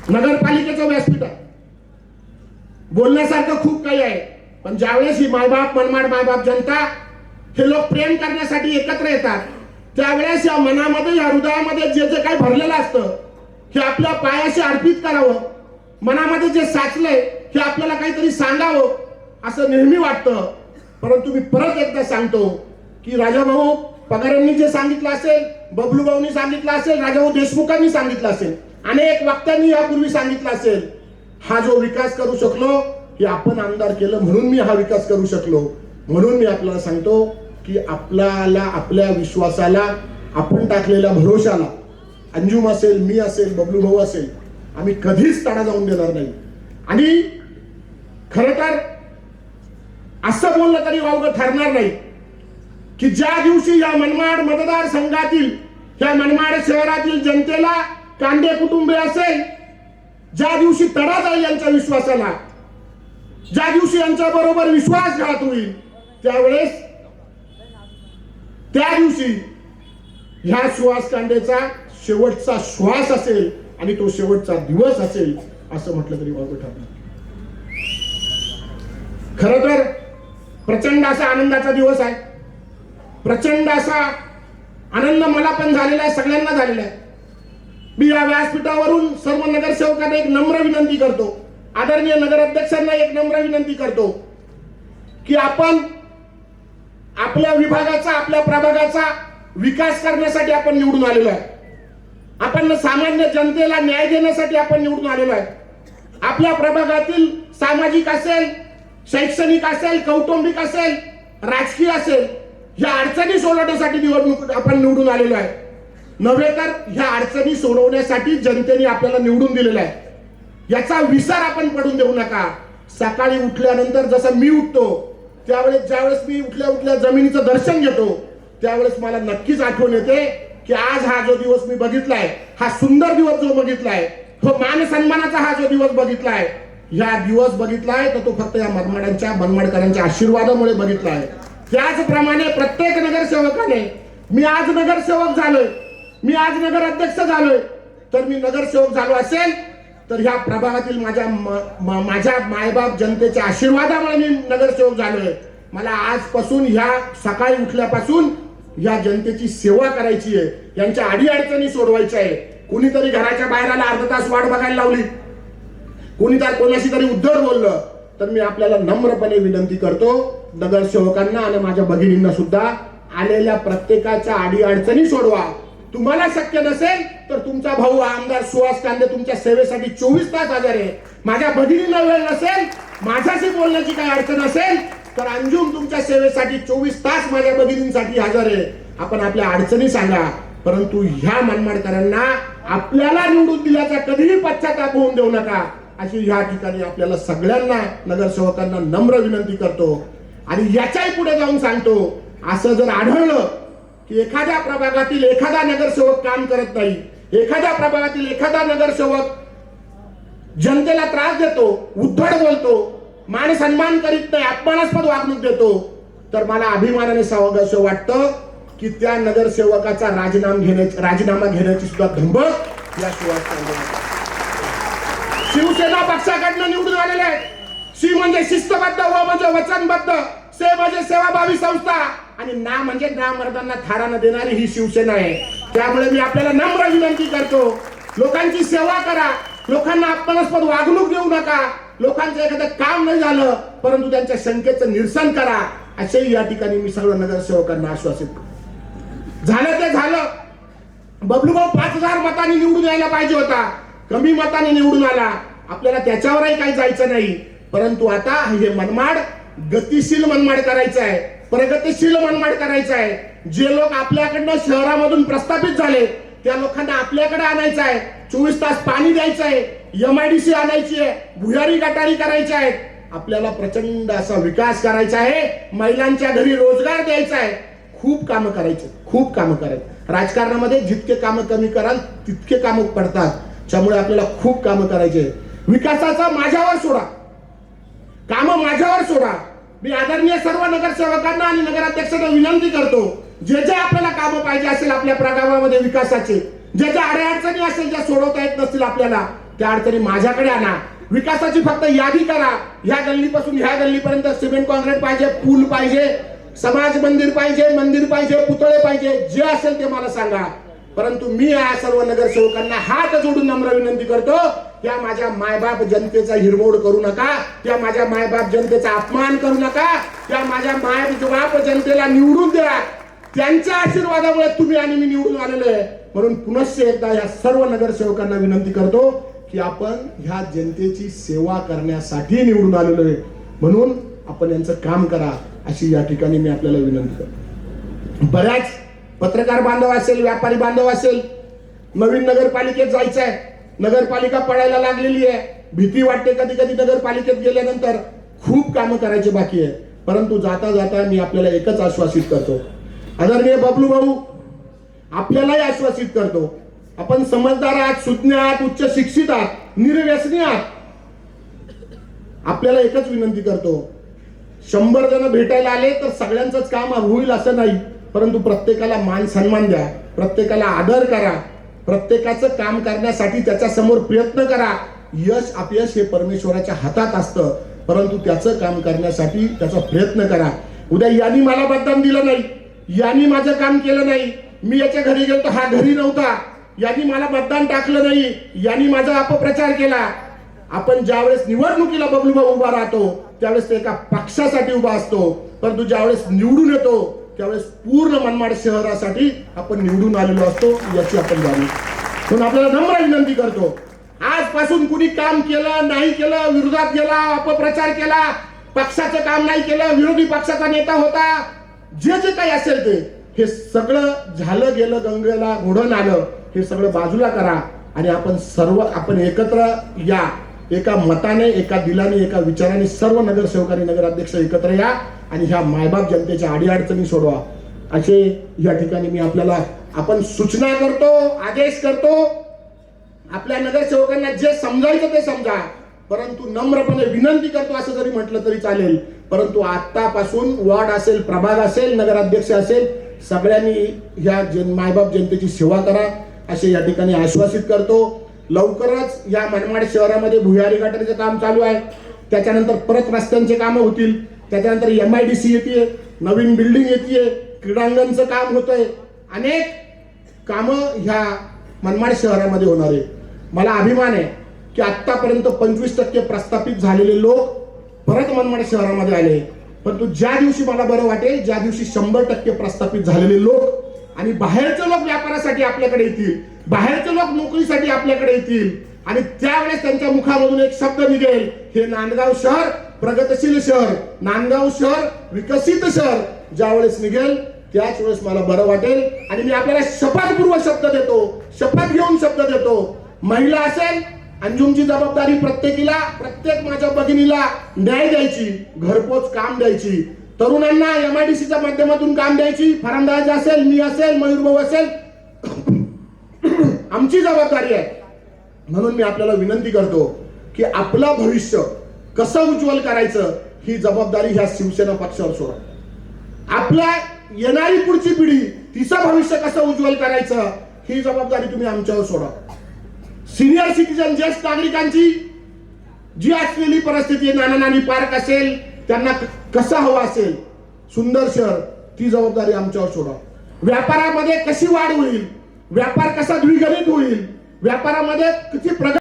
नगरपालिकेचं व्यासपीठ आहे, बोलण्यासारखं खूप काही आहे, पण ज्यावेळेस ही मायबाप मनमाड मायबाप जनता हे लोक प्रेम करण्यासाठी एकत्र येतात, त्यावेळेस या मनामध्ये या हृदयामध्ये जे जे काही भरलेलं असतं हे आपल्या पायाशी अर्पित करावं, मनामध्ये जे साचलंय हे आपल्याला काहीतरी सांगावं असं नेहमी वाटतं. परंतु मी परत एकदा सांगतो की राजाभाऊ पगारांनी जे सांगितलं असेल, बबलू भाऊंनी सांगितलं असेल, राजाभाऊ देशमुखांनी सांगितलं असेल, अनेक वक्त्यांनी यापूर्वी सांगितलं असेल, हा जो विकास करू शकलो हे आपण आमदार केलं म्हणून मी हा विकास करू शकलो. म्हणून मी आपल्याला सांगतो की आपल्याला, आपल्या विश्वासाला, आपण टाकलेल्या भरोशाला, अंजुम असेल, मी असेल, बबलू भाऊ असेल, आम्ही कधीच तडा जाऊन देणार नाही. आणि खरं तर असं बोललं तरी वावगं ठरणार नाही की ज्या दिवशी या मनमाड मतदारसंघातील, या मनमाड शहरातील जनतेला कांदे कुटुंबे असेल, ज्या दिवशी तडा जाईल यांच्या विश्वासाला, ज्या दिवशी यांच्या बरोबर विश्वासघात होईल, त्यावेळेस त्या दिवशी ह्या सुहास कांदेचा शेवटचा श्वास असेल आणि तो शेवटचा दिवस असेल असं म्हटलं तरी वावगं ठरणार. खरं तर प्रचंड असा आनंदाचा दिवस आहे, प्रचंड असा आनंद मला पण झालेला आहे, सगळ्यांना झालेला आहे. मी या व्यासपीठावरून सर्व नगरसेवकांना एक नम्र विनंती करतो, आदरणीय नगराध्यक्षांना एक नम्र विनंती करतो की आपण आपल्या विभागाचा, आपल्या प्रभागाचा विकास करण्यासाठी आपण निवडून आलेलो आहे. आपण सामान्य जनतेला न्याय देण्यासाठी आपण निवडून आलेलो आहे. आपल्या प्रभागातील सामाजिक असेल, शैक्षणिक असेल, कौटुंबिक असेल, राजकीय असेल, ह्या अडचणी सोडवण्यासाठी निवडणूक आपण निवडून आलेलो आहे. नव्हे तर ह्या अडचणी सोडवण्यासाठी जनतेने आपल्याला निवडून दिलेलं आहे. याचा विसर आपण पडून देऊ नका. सकाळी उठल्यानंतर जसं मी उठतो त्यावेळेस, ज्यावेळेस मी उठल्या उठल्या जमिनीचं दर्शन घेतो त्यावेळेस मला नक्कीच आठवण येते की आज हा जो दिवस मी बघितलाय, हा सुंदर दिवस जो बघितलाय, तो मान सन्मानाचा हा जो दिवस बघितलाय, ह्या दिवस बघितलाय तर तो फक्त या मनमाडकरांच्या आशीर्वादामुळे बघितलाय. त्याचप्रमाणे प्रत्येक नगरसेवकाने, मी आज नगरसेवक झालोय, मी आज नगराध्यक्ष झालोय, तर मी नगरसेवक झालो असेल तर ह्या प्रभागातील माझ्या मायबाप जनतेच्या आशीर्वादामुळे मी नगरसेवक झालोय. मला आजपासून ह्या सकाळी उठल्यापासून या जनतेची सेवा करायची आहे, यांच्या अडीअडचणी सोडवायच्या आहे. कुणीतरी घराच्या बाहेर अर्धा तास वाट बघायला लावली, कोणीतरी कोणाशी तरी उद्धट बोललं, तर मी आपल्याला नम्रपणे विनंती करतो नगरसेवकांना आणि माझ्या भगिनींना सुद्धा, आलेल्या प्रत्येकाच्या अडीअडचणी सोडवा. तुम्हाला शक्य नसेल तर तुमचा भाऊ आमदार सुहास कांदे तुमच्या सेवेसाठी 24 तास हजर आहे. माझ्या भगिनींना वेळ नसेल, माझ्याशी बोलण्याची काही अडचण असेल तर अंजुम तुमच्या सेवेसाठी 24 तास माझ्या भगिनींसाठी हजर आहे. आपण आपल्या अडचणी सांगा, परंतु ह्या मनमाडकरांना आपल्याला निवडून दिल्याचा कधीही पश्चाताप होऊन देऊ नका अशी ह्या ठिकाणी आपल्याला सगळ्यांना नगरसेवकांना नम्र विनंती करतो. आणि याच्याही पुढे जाऊन सांगतो, असं जर आढळलं की एखाद्या प्रभागातील एखादा नगरसेवक काम करत नाही, एखाद्या प्रभागातील एखादा नगरसेवक जनतेला त्रास देतो, उद्धट बोलतो, मान सन्मान करीत नाही, अपमानास्पद वागणूक देतो, तर मला अभिमानाने सांगावंसं वाटतं की त्या नगरसेवकाचा राजीनामा घेण्याची सुद्धा धमक या शिवसेना पक्षाकडनं निवडून आलेले आहेत. सी म्हणजे शिस्तबद्ध, व म्हणजे वचनबद्ध, से म्हणजे सेवाभावी संस्था आणि ना म्हणजे नामर्दांना थारा न देणारी ही शिवसेना आहे. त्यामुळे मी आपल्याला नम्र विनंती करतो, लोकांची सेवा करा, लोकांना अपमानास्पद वागणूक देऊ नका, लोकांचं एखादं काम नाही झालं परंतु त्यांच्या शंकेचं निरसन करा, असेही या ठिकाणी मी सर्व नगरसेवकांना आश्वासित करतो. झालं ते झालं. बबलूभाऊ 5000 मतांनी निवडून यायला पाहिजे होता, कमी मताने निवडून आला. आपल्याला त्याच्यावरही काही जायचं नाही, परंतु आता हे मनमाड गतिशील मनमाड करायचं आहे, प्रगतिशील मनमाड करायचं आहे. जे लोक आपल्याकडनं शहरामधून प्रस्थापित झाले त्या लोकांना आपल्याकडे आणायचं आहे. 24 तास पाणी द्यायचं आहे, MIDC आणायची आहे, भुयारी गटारी करायच्या आहेत. आपल्याला प्रचंड असा विकास करायचा आहे, महिलांच्या घरी रोजगार द्यायचा आहे. खूप कामं करायचे, खूप कामं करायचे. राजकारणामध्ये जितके कामं कमी कराल तितके कामं पडतात. त्यामुळे आपल्याला खूप कामं करायचे. विकासाचा माझ्यावर सोडा, कामं माझ्यावर सोडा. मी आदरणीय सर्व नगरसेवकांना आणि नगराध्यक्षांना विनंती करतो, जे जे आपल्याला कामं पाहिजे असेल आपल्या प्रभागामध्ये विकासाचे, जे जे अडचणी असेल ज्या सोडवता येत नसतील आपल्याला, त्या अडचणी माझ्याकडे आणा. विकासाची फक्त यादी करा. ह्या गल्लीपासून ह्या गल्लीपर्यंत सिमेंट कॉन्क्रीट पाहिजे, पूल पाहिजे, समाज मंदिर पाहिजे, पुतळे पाहिजे, जे असेल ते मला सांगा. परंतु मी या सर्व नगरसेवकांना हात जोडून नम्र विनंती करतो, त्या माझ्या मायबाप जनतेचा हिरमोड करू नका, त्या माझ्या मायबाप जनतेचा अपमान करू नका, त्या माझ्या मायबाप जनतेला निवडून द्या. त्यांच्या आशीर्वादामुळे तुम्ही आणि मी निवडून आलेलो आहे. म्हणून पुनश्च एकदा या सर्व नगरसेवकांना विनंती करतो की आपण ह्या जनतेची सेवा करण्यासाठी निवडून आलेलो आहे, म्हणून आपण यांचं काम करा, अशी या ठिकाणी मी आपल्याला विनंती करतो. बऱ्याच पत्रकार बांधव असेल, व्यापारी बांधव असेल, नवीन नगरपालिकेत जायचं आहे, नगरपालिका पडायला लागलेली आहे, भीती वाटते कधी कधी नगरपालिकेत गेल्यानंतर, खूप कामं करायची बाकी आहे. परंतु जाता जाता मी आपल्याला एकच आश्वासित करतो, आदरणीय बबलू भाऊ आपल्यालाही आश्वासित करतो, आपण समजदार आहात, सुज्ञ आहात, उच्च शिक्षित आहात, निर्व्यसनी आहात. आपल्याला एकच विनंती करतो, 100 जण भेटायला आले तर सगळ्यांचंच काम होईल असं नाही, परंतु प्रत्येकाला मान सन्मान द्या, प्रत्येकाला आदर करा, प्रत्येकाचं काम करण्यासाठी त्याच्या समोर प्रयत्न करा. यश अपयश हे परमेश्वराच्या हातात असतं, परंतु त्याचं काम करण्यासाठी त्याचा प्रयत्न करा. उद्या यांनी मला मतदान दिलं नाही, यांनी माझं काम केलं नाही, मी याच्या घरी गेलो तर हा घरी नव्हता, यांनी मला मतदान टाकलं नाही, यांनी माझा अपप्रचार केला. आपण ज्यावेळेस निवडणुकीला बबलू भाऊ उभा राहतो त्यावेळेस ते एका पक्षासाठी उभा असतो, परंतु ज्यावेळेस निवडून येतो त्यावेळेस पूर्ण मनमाड शहरासाठी आपण निवडून आलेलो असतो, याची आपण जाणीव. म्हणून आपल्याला नम्र विनंती करतो, आजपासून कुणी काम केलं नाही केलं, विरोधात गेला, अपप्रचार केला, पक्षाचं काम नाही केलं, विरोधी पक्षाचा नेता होता, जे जे काही असेल ते, हे सगळं झालं गेलं, गंगेला घोडण आलं, हे सगळं बाजूला करा आणि आपण एकत्र या, एका मताने, एका दिलाने, एका विचाराने सर्व नगरसेवकांनी, नगराध्यक्ष एकत्र या आणि ह्या मायबाप जनतेच्या अडीअडचणी सोडवा, असे या ठिकाणी मी आपण सूचना करतो, आदेश करतो. आपल्या नगरसेवकांना जे समजायचं ते समजा, परंतु नम्रपणे विनंती करतो असं जरी म्हटलं तरी चालेल, परंतु आतापासून वॉर्ड असेल, प्रभाग असेल, नगराध्यक्ष असेल, सगळ्यांनी ह्या मायबाप जनतेची सेवा करा, असे या ठिकाणी आश्वासित करतो. लवकरच या मनमाड शहरामध्ये भुयारी गटारीचं काम चालू आहे, त्याच्यानंतर परत रस्त्यांचे कामं होतील, त्याच्यानंतर MIDC येते, नवीन बिल्डिंग येते, क्रीडांगणचं काम होतंय, अनेक कामं ह्या मनमाड शहरामध्ये होणार आहे. मला अभिमान आहे की आतापर्यंत 25% प्रस्थापित झालेले लोक परत मनमाड शहरामध्ये आले, परंतु ज्या दिवशी मला बरं वाटेल, ज्या दिवशी 100% प्रस्थापित झालेले लोक आणि बाहेरचे लोक व्यापारासाठी आपल्याकडे येतील, बाहेरचे लोक नोकरीसाठी आपल्याकडे येतील आणि त्यावेळेस त्यांच्या मुखामधून एक शब्द निघेल, हे नांदगाव शहर प्रगतशील शहर, नांदगाव शहर विकसित शहर, ज्यावेळेस निघेल त्याच वेळेस मला बरं वाटेल. आणि मी आपल्याला शपथपूर्वक शब्द देतो, शपथ घेऊन शब्द देतो, महिला असेल, अंजुमची जबाबदारी प्रत्येक माझ्या भगिनीला न्याय द्यायची, घरपोच काम द्यायची, तरुणांना MIDCच्या माध्यमातून काम द्यायची, फरांदाज असेल, मी असेल, मयूर भाऊ असेल, आमची जबाबदारी आहे. म्हणून मी आपल्याला विनंती करतो की आपलं भविष्य कसं उज्ज्वल करायचं ही जबाबदारी ह्या शिवसेना पक्षावर सोडा. आपल्या येणारी पुढची पिढी, तिचं भविष्य कसं उज्ज्वल करायचं ही जबाबदारी तुम्ही आमच्यावर सोडा. सिनियर सिटीजन, ज्येष्ठ नागरिकांची जी असलेली परिस्थिती, नाना नानी पार्क असेल, त्यांना कसं हवं असेल सुंदर शहर, ती जबाबदारी आमच्यावर सोडा. व्यापारामध्ये कशी वाढ होईल, व्यापार कसा द्विगुणित होईल, व्यापारामध्ये किती प्रगती